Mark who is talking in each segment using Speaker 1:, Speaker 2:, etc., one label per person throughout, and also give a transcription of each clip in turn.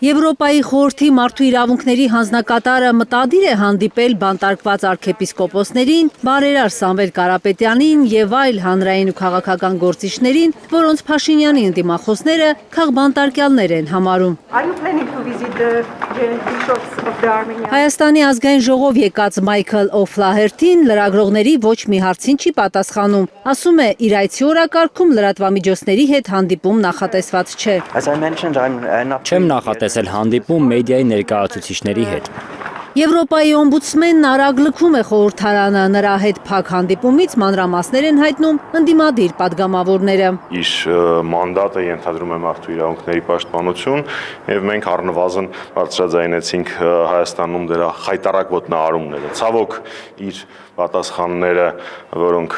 Speaker 1: Եվրոպայի խորհրդի մարդու իրավունքների հանձնակատարը մտադիր է հանդիպել բանտարկված արքեպիսկոպոսներին, բարերար Սամվել Կարապետյանին եւ այլ հանրային ու քաղաքական գործիչներին, որոնց Փաշինյանի ընդդիմախոսները քաղբանտարկյալներ են համարում։ Հայաստանի ազգային ժողով եկած Մայքլ Օ'Ֆլահերթին լրագրողների ոչ մի հարցին չի պատասխանում, ասում է իր այցի օրակարգում լրատվամիջոցների հետ հանդիպում նախատեսված չէ։
Speaker 2: Չեմ նախատեսել հանդիպում մեդիայի ներկայացուցիչների հետ։
Speaker 1: Եվրոպայի օմբուդսմենն արագ լքում է խորհրդարանը, նրա հետ փակ հանդիպումից մանրամասներ են հայտնում ընդդիմադիր падգամավորները։
Speaker 3: Իր մանդատը ենթադրում է մարդու իրավունքների պաշտպանություն եւ մենք առնվազն բարձրաձայնեցինք Հայաստանում դրա խայտառակ ոտնահարումները։ Ցավոք իր պատասխանները, որոնք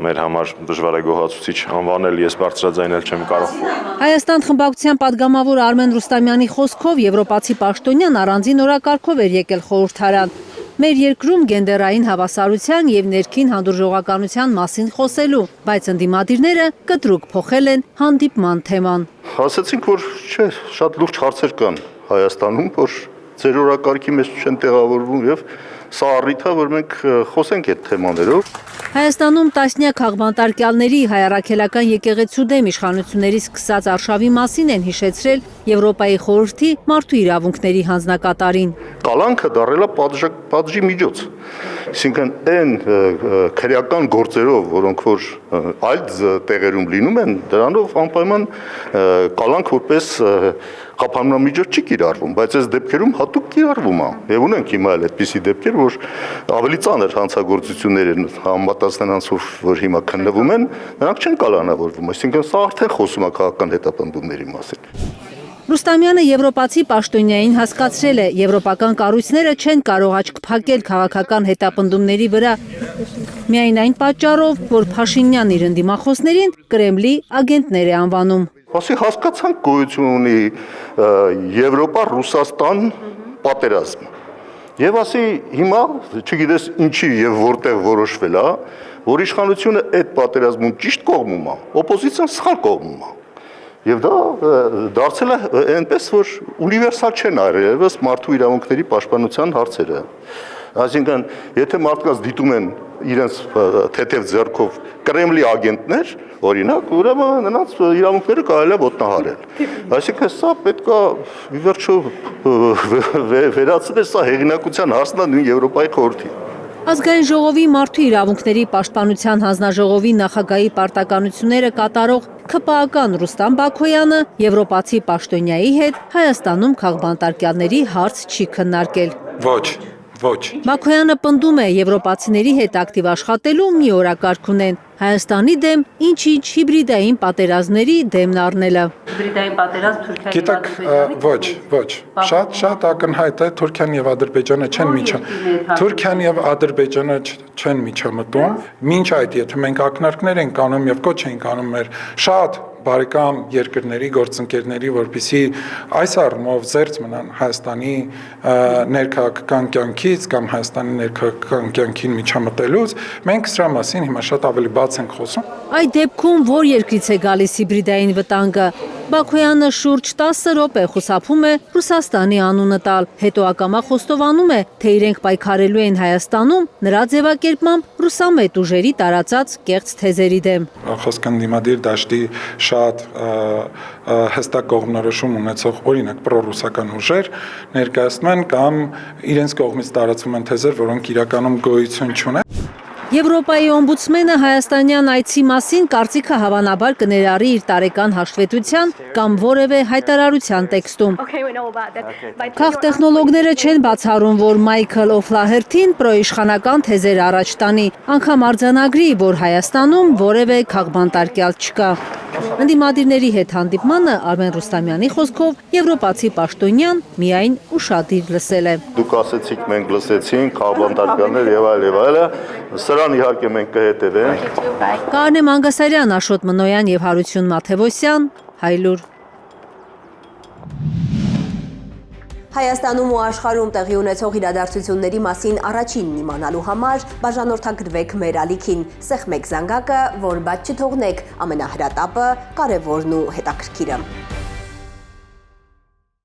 Speaker 3: մեր համար դժվար է գոհացուցիչ անվանել, ես բարձրաձայնել չեմ կարող։
Speaker 1: Հայաստան խմբակցության падգամավոր Արմեն Ռուստամյանի խոսքով եվրոպացի պաշտոնյան առանձին օրակարգով էր եկել խորհրդարան։ Մեր երկրում գենդերային հավասարության եւ ներքին հանդուրժողականության մասին խոսելու, բայց ընդդիմադիրները կտրուկ փոխել են հանդիպման թեման։
Speaker 4: Ասացինք, որ չէ, շատ լուրջ հարցեր կան Հայաստանում, որ ձեր օրակարգի մեջ չեն տեղավորվում եւ սա առիթ է, որ մենք խոսենք այդ թեմաներով։
Speaker 1: Հայաստանում տասնյակ քաղբանտարկյալների հայ-առաքելական եկեղեցու դեմ իշխանությունների սկսած արշավի մասին են հիշեցրել Եվրոպայի խորհրդի մարդու իրավունքների հանձնակատարին։
Speaker 4: Կալանքը դառել է պատժի միջոց։ Այսինքն այն քրեական գործերով, որոնք որ այլ տեղերում լինում են, դրանով անպայման կալանք որպես խափանումնամիջոց չի կիրառվում, բայց այս դեպքերում հատուկ կիրառվում է։ Եվ ունենք հիմա էլ այդպիսի դեպքեր, որ ավելի ծանր հանցագործություններ են համապատասխան անցով, որ հիմա քննվում են, նրանք չեն կալանավորվում, այսինքն սա արդեն խոսում է քաղաքական հետապնդումների մասին։
Speaker 1: Ռուստամյանը եվրոպացի պաշտոնյային հասկացրել է, եվրոպական կառույցները չեն կարող աչք փակել քաղաքական հետապնդումների վրա, միայն այն պատճառով, որ Փաշինյանն իր ընդդիմախոսներին Կրեմլի ագենտներ է անվանում։
Speaker 4: Ասի հասկացանք գոյություն ունի Եվրոպա-Ռուսաստան պատերազմ։ Եվ ասի հիմա, չգիտես ինչի եւ որտեղ որոշվել է, որ իշխանությունը այդ պատերազմում ճիշտ կողմում է, օպոզիցիան սխալ կողմում է։ Եվ դա դարձել է այնպես, որ ունիվերսալ չեն այլևս մարդու իրավունքների պաշտպանության հարցերը։ Այսինքն, եթե մարդկանց դիտում են իրենց թեթև ձեռքով Կրեմլի ագենտներ, օրինակ, ուրեմն նրանց իրավունքները կարելի է ոտնահարել։ Այսինքն, սա պետք է ի վերջո վերացնել, սա հեղինակության հարցն է նույն Եվրոպայի խորհրդի։
Speaker 1: Ազգային ժողովի մարդու իրավունքների պաշտպանության հանձնաժողովի նախագահի պարտականությունները կատարող ՔՊԱ-ական Ռուստամ Բաքոյանը եվրոպացի պաշտոնյայի հետ Հայաստանում քաղբանտարկյալների հարց չի քննարկել։
Speaker 5: Ոչ։
Speaker 1: Բաքոյանը պնդում է եվրոպացիների հետ ակտիվ աշխատելու մի օրակարգ ունեն, Հայաստանի դեմ ինչ-ինչ հիբրիդային պատերազմների դեմն առնելը։
Speaker 6: Հիբրիդային պատերազմ Թուրքիայի
Speaker 5: Գիտեք, ոչ։ Շատ ակնհայտ է Թուրքիան եւ Ադրբեջանը չեն միջա։ Թուրքիան եւ Ադրբեջանը չեն միջամտում։ Մինչ այդ, եթե մենք ակնարկներ ենք անում եւ կոչ ենք անում մեր շատ բարեկամ երկրների, գործընկերների, որպեսզի այս առումով զերծ մնան Հայաստանի ներքաղաքական կյանքից կամ Հայաստանի ներքաղաքական կյանքին միջամտելուց, մենք սրա մասին հիմա շատ ավելի բաց ենք խոսում։
Speaker 1: Այդ դեպքում ո՞ր երկրից է գալիս հիբրիդային վտանգը։ Բաքոյանը շուրջ 10 րոպե խուսափում է Ռուսաստանի անունը տալ, հետո ակամա խոստովանում է, թե իրենք պայքարելու են Հայաստանում նրա ձևակերպմամբ ռուսամետ ուժերի տարածած կեղծ թեզերի դեմ։
Speaker 5: Խոսքն դիմադիր դաշտի շատ հստակ կողմնորոշում ունեցող օրինակ պրոռուսական ուժեր ներկայացնում են կամ իրենց կողմից տարածվում են թեզեր, որոնք իրականում գոյություն չունեն։
Speaker 1: Եվրոպայի օմբուդսմենը հայաստանյան այցի մասին կարծիքը հավանաբար կներառի իր տարեկան հաշվետվության կամ որևէ հայտարարության տեքստում։ Քաղտեխնոլոգները չեն բացառում, որ Մայքլ Օ'Ֆլահերթին պրոիշխանական թեզեր առաջ տանի, անգամ արձանագրի, որ Հայաստանում որևէ քաղբանտարկյալ չկա։ Ընդդիմադիրների հետ հանդիպմանը Արմեն Ռուստամյանի խոսքով եվրոպացի պաշտոնյան միայն ուշադիր լսել է։
Speaker 4: Դուք ասեցիք, մենք լսեցինք, քաղբանտարկյալներ եւ այլ, սրան իհարկե մենք կհետևենք։
Speaker 1: Կարնե Մանգասարյան, Աշոտ Մնոյան եւ Հարություն Մաթեւոսյան, Հայլուր։
Speaker 7: Հայաստանում ու աշխարհում տեղի ունեցող իրադարձությունների մասին առաջինն իմանալու համար բաժանորդագրվեք մեր ալիքին, սեղմեք զանգակը, որ բաց չթողնեք ամենահրատապը, կարևորն ու հետաքրքիրը։